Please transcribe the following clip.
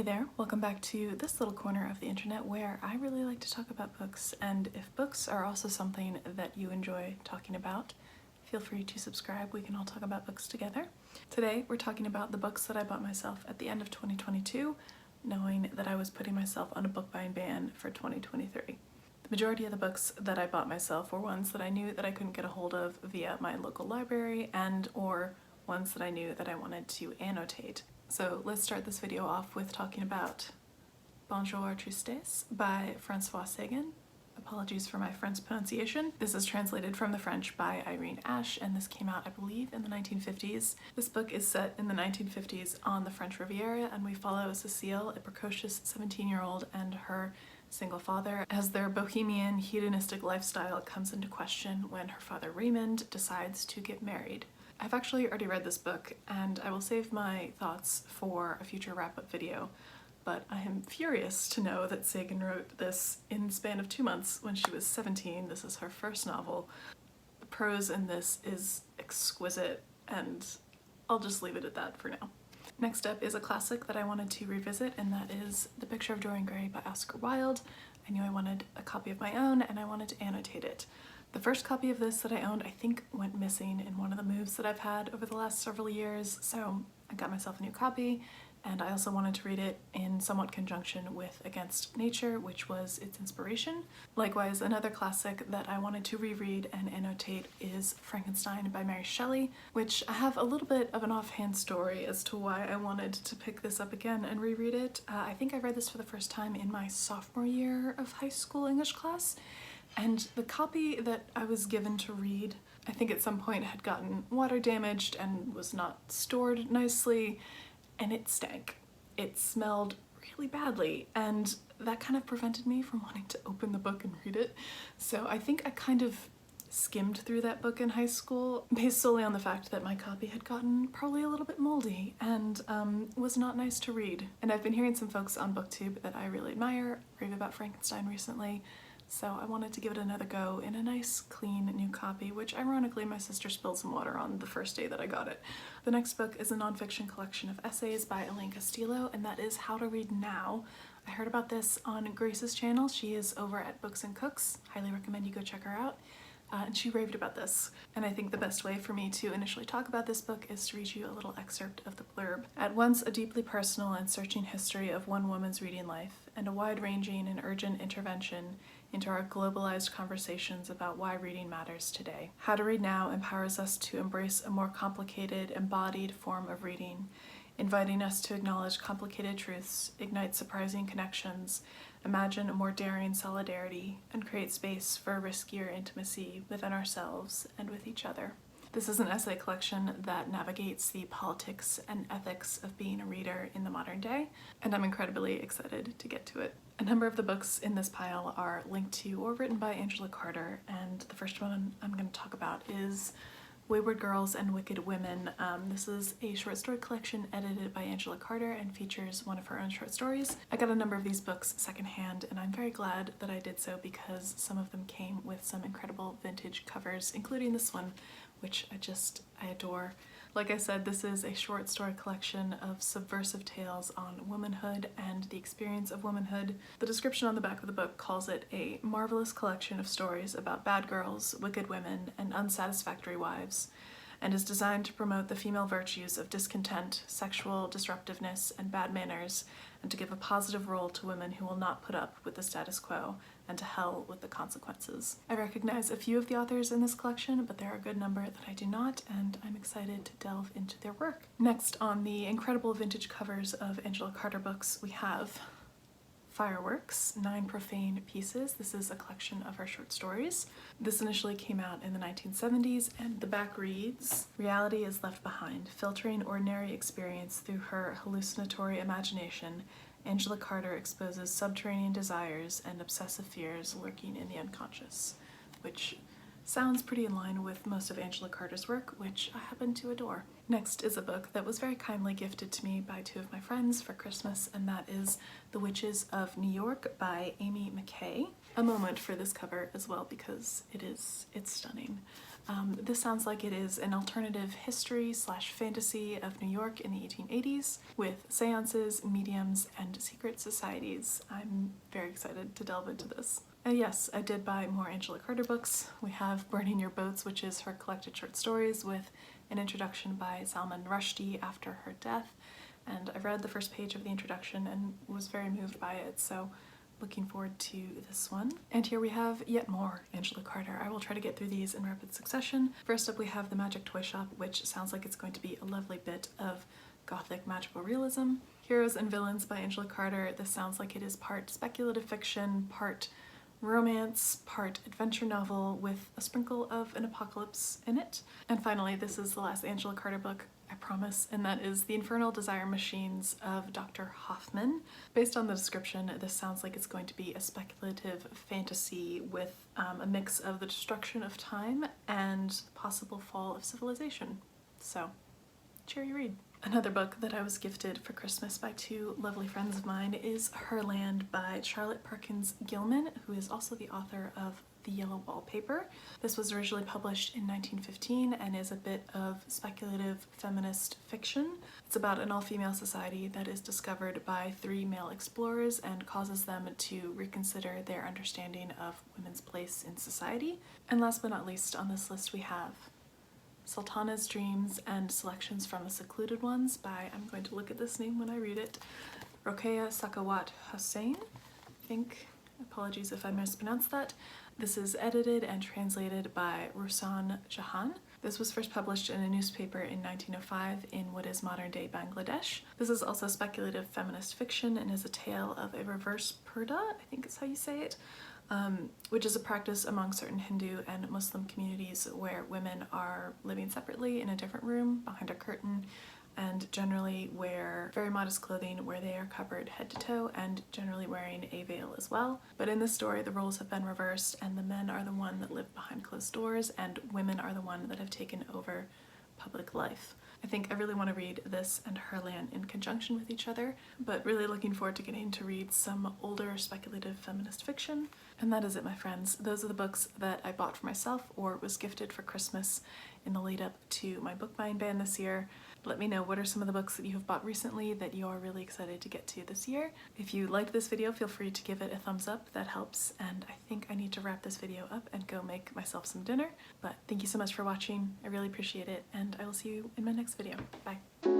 Hey there, welcome back to this little corner of the internet where I really like to talk about books, and if books are also something that you enjoy talking about, feel free to subscribe. We can all talk about books together. Today we're talking about the books that I bought myself at the end of 2022, knowing that I was putting myself on a book buying ban for 2023. The majority of the books that I bought myself were ones that I knew that I couldn't get a hold of via my local library and or ones that I knew that I wanted to annotate. So let's start this video off with talking about Bonjour, Tristesse by Francois Sagan. Apologies for my French pronunciation. This is translated from the French by Irene Ashe, and this came out, I believe, in the 1950s. This book is set in the 1950s on the French Riviera, and we follow Cecile, a precocious 17-year-old, and her single father as their bohemian, hedonistic lifestyle comes into question when her father Raymond decides to get married. I've actually already read this book, and I will save my thoughts for a future wrap-up video, but I am furious to know that Sagan wrote this in the span of 2 months when she was 17. This is her first novel. The prose in this is exquisite, and I'll just leave it at that for now. Next up is a classic that I wanted to revisit, and that is The Picture of Dorian Gray by Oscar Wilde. I knew I wanted a copy of my own, and I wanted to annotate it. The first copy of this that I owned, I think, went missing in one of the moves that I've had over the last several years, so I got myself a new copy, and I also wanted to read it in somewhat conjunction with Against Nature, which was its inspiration. Likewise, another classic that I wanted to reread and annotate is Frankenstein by Mary Shelley, which I have a little bit of an offhand story as to why I wanted to pick this up again and reread it. I think I read this for the first time in my sophomore year of high school English class, and the copy that I was given to read, I think at some point had gotten water damaged and was not stored nicely, and it stank. It smelled really badly, and that kind of prevented me from wanting to open the book and read it. So I think I kind of skimmed through that book in high school based solely on the fact that my copy had gotten probably a little bit moldy and was not nice to read. And I've been hearing some folks on BookTube that I really admire rave about Frankenstein recently, so I wanted to give it another go in a nice, clean, new copy, which ironically my sister spilled some water on the first day that I got it. The next book is a nonfiction collection of essays by Elaine Castillo, and that is How to Read Now. I heard about this on Grace's channel. She is over at Books and Cooks. Highly recommend you go check her out. And she raved about this. And I think the best way for me to initially talk about this book is to read you a little excerpt of the blurb. At once a deeply personal and searching history of one woman's reading life, and a wide-ranging and urgent intervention into our globalized conversations about why reading matters today. How to Read Now empowers us to embrace a more complicated, embodied form of reading, inviting us to acknowledge complicated truths, ignite surprising connections, imagine a more daring solidarity, and create space for a riskier intimacy within ourselves and with each other. This is an essay collection that navigates the politics and ethics of being a reader in the modern day, and I'm incredibly excited to get to it. A number of the books in this pile are linked to or written by Angela Carter, and the first one I'm going to talk about is Wayward Girls and Wicked Women. This is a short story collection edited by Angela Carter and features one of her own short stories. I got a number of these books secondhand, and I'm very glad that I did so because some of them came with some incredible vintage covers, including this one, which I adore. Like I said, this is a short story collection of subversive tales on womanhood and the experience of womanhood. The description on the back of the book calls it a marvelous collection of stories about bad girls, wicked women, and unsatisfactory wives, and is designed to promote the female virtues of discontent, sexual disruptiveness, and bad manners, and to give a positive role to women who will not put up with the status quo and to hell with the consequences. I recognize a few of the authors in this collection, but there are a good number that I do not, and I'm excited to delve into their work. Next on the incredible vintage covers of Angela Carter books, we have Fireworks, 9 Profane Pieces. This is a collection of her short stories. This initially came out in the 1970s, and the back reads, "Reality is left behind. Filtering ordinary experience through her hallucinatory imagination, Angela Carter exposes subterranean desires and obsessive fears lurking in the unconscious," which sounds pretty in line with most of Angela Carter's work, which I happen to adore. Next is a book that was very kindly gifted to me by 2 of my friends for Christmas, and that is The Witches of New York by Amy McKay. A moment for this cover as well because it's stunning. This sounds like it is an alternative history slash fantasy of New York in the 1880s with seances, mediums, and secret societies. I'm very excited to delve into this. And yes, I did buy more Angela Carter books. We have Burning Your Boats, which is her collected short stories with an introduction by Salman Rushdie after her death. And I read the first page of the introduction and was very moved by it, so looking forward to this one. And here we have yet more Angela Carter. I will try to get through these in rapid succession. First up we have The Magic Toy Shop, which sounds like it's going to be a lovely bit of gothic magical realism. Heroes and Villains by Angela Carter. This sounds like it is part speculative fiction, part romance, part adventure novel with a sprinkle of an apocalypse in it. And finally, this is the last Angela Carter book, I promise, and that is The Infernal Desire Machines of Dr. Hoffman. Based on the description, this sounds like it's going to be a speculative fantasy with a mix of the destruction of time and possible fall of civilization. So, cheery read. Another book that I was gifted for Christmas by two lovely friends of mine is Herland by Charlotte Perkins Gilman, who is also the author of The Yellow Wallpaper. This was originally published in 1915 and is a bit of speculative feminist fiction. It's about an all-female society that is discovered by three male explorers and causes them to reconsider their understanding of women's place in society. And last but not least on this list we have Sultanas Dreams and Selections from the Secluded Ones by, I'm going to look at this name when I read it, Rokeya Sakawat Hossain, I think. Apologies if I mispronounced that. This is edited and translated by Rusan Jahan. This was first published in a newspaper in 1905 in what is modern-day Bangladesh. This is also speculative feminist fiction and is a tale of a reverse purdah, I think is how you say it, which is a practice among certain Hindu and Muslim communities where women are living separately in a different room behind a curtain and generally wear very modest clothing where they are covered head to toe and generally wearing a veil as well. But in this story the roles have been reversed and the men are the one that live behind closed doors and women are the one that have taken over public life. I think I really want to read this and Herland in conjunction with each other, but really looking forward to getting to read some older speculative feminist fiction. And that is it, my friends. Those are the books that I bought for myself or was gifted for Christmas in the lead up to my book buying ban this year. Let me know what are some of the books that you have bought recently that you are really excited to get to this year. If you liked this video, feel free to give it a thumbs up, that helps, and I think I need to wrap this video up and go make myself some dinner. But thank you so much for watching, I really appreciate it, and I will see you in my next video. Bye.